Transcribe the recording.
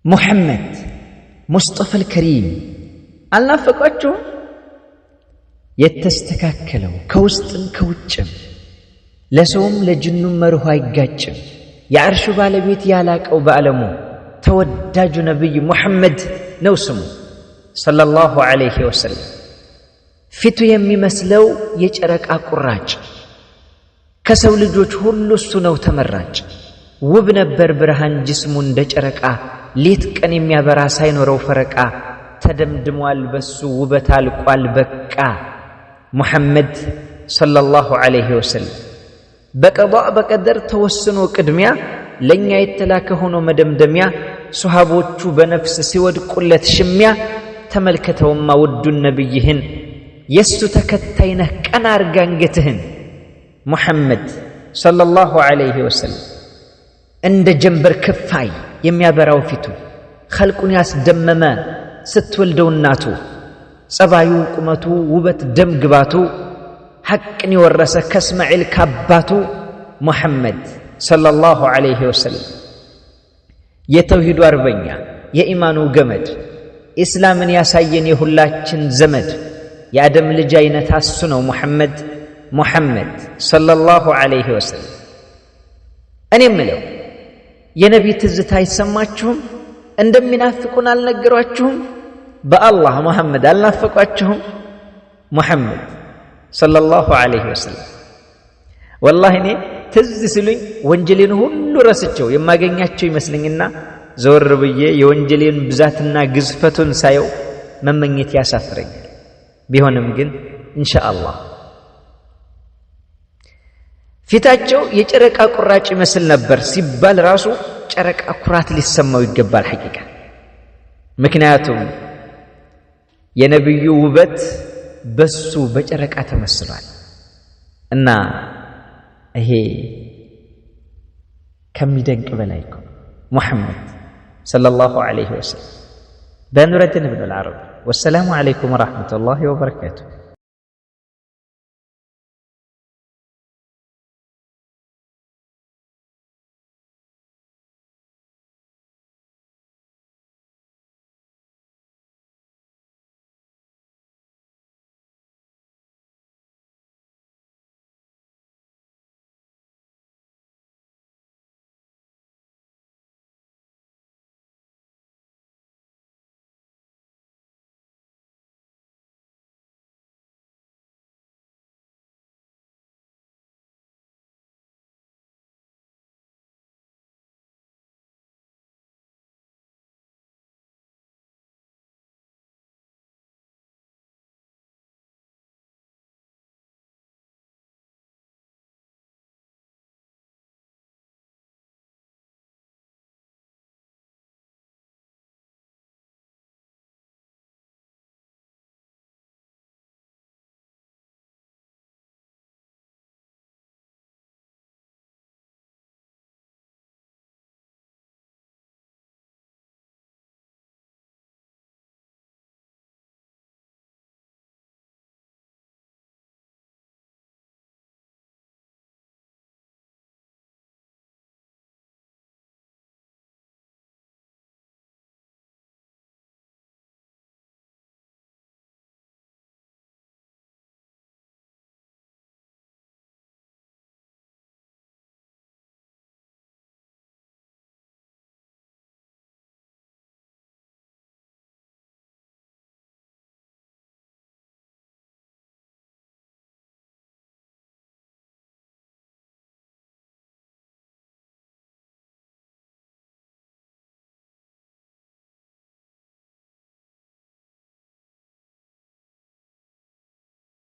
محمد مصطفى الكريم አልናፈቃችሁ የተስተካከለው ከውስጥም ከውጭም ለሰውም ለጅኑም መርሁ አይጋጭም የአርሹ ባለቤት ያላቀው በአለሙ ተወዳጁ ነብይ ሙሐመድ ነው ስሙ ሰለላሁ ዐለይሂ ወሰለም ፊቱ የሚመስለው የጨረቃ ቁራጭ ከሰው ልጆች ሁሉ እሱ ነው ተመራጭ ውብ ነበር ብርሃን ጅስሙ እንደ ጨረቃ ሌት ቀን የሚያበራ ሳይኖረው ፈረቃ ተደምድሟል በሱ ውበት አልቋል በቃ ሙሐመድ ሰለላሁ ዐለይሂ ወሰለም በቀዷእ በቀደር ተወስኖ ቅድሚያ ለኛ የተላከ ሆኖ መደምደሚያ ሱሐቦቹ በነፍስ ሲወድቁለት ሽሚያ ተመልከተውማ ውዱን ነብይህን የሱ ተከታይ ነህ ቀና አርጋ አንገትህን ሙሐመድ ሰለላሁ ዐለይሂ ወሰለም እንደ ጀንበር ክፋይ የሚያበራው ፊቱ ኸልቁን ያስደመመ ስትወልደው እናቱ ጸባዩ ቁመቱ ውበት ደም ግባቱ ሐቅን የወረሰ ከእስማኤል ካባቱ ሙሐመድ ሰለላሁ ዐለይሂ ወሰለም የተውሂዱ አርበኛ የኢማኑ ገመድ ኢስላምን ያሳየን የሁላችን ዘመድ የአደም ልጅ አይነት እሱ ነው ሙሐመድ ሰለላሁ ዐለይሂ ወሰለም እኔ ምለው የነቢ ትዝታ አይሰማችሁም እንደሚናፍቁን አልነገሯችሁም በአላህ ሙሐመድ አልናፈቋችሁም ሙሐመድ ሰለላሁ ዐለይሂ ወሰለም ወላሂ እኔ ትዝ ሲሉኝ ወንጀሌን ሁሉ ረስቸው የማገኛቸው ይመስልኝና ዘወር ብዬ የወንጀሌን ብዛትና ግዝፈቱን ሳየው መመኘት ያሳፍረኛል ቢሆንም ግን ኢንሻአላህ ፊታቸው የጨረቃ ቁራጭ ይመስል ነበር ሲባል ራሱ ጨረቃ ኩራት ሊሰማው ይገባል ሐቂቃ ምክንያቱም የነብዩ ውበት በሱ በጨረቃ ተመስሏል እና ይሄ ከሚደንቅ በላይ ነው ሙሐመድ ሰለላሁ ዐለይሂ ወሰለም በኑረዲን ኢብኑ አልዓረቢ ወሰላሙ ዐለይኩም ወራህመቱላሂ ወበረካቱሁ